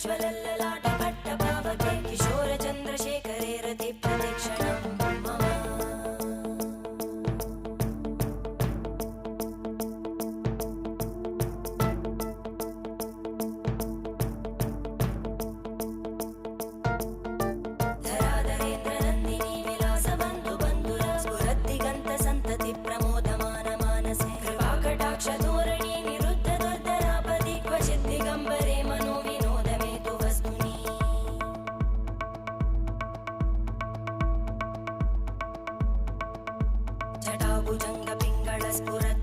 ज्वलल्ललाटपट्टपावके किशोरचन्द्रशेखरे रतिप्रतिक्षणं मम धराधरेन्द्रनन्दिनी विलासबन्धुबन्धुरा स्फुरद्दिगन्तसन्तति प्रमोदमानमानसे कृपाकटाक्षधोरणी निरुद्धदुर्धरापदि क्वचिद्दिगम्बरे मनोविनोदमेतु वस्तुनि जटाभुजङ्गपिङ्गळस्फुरद्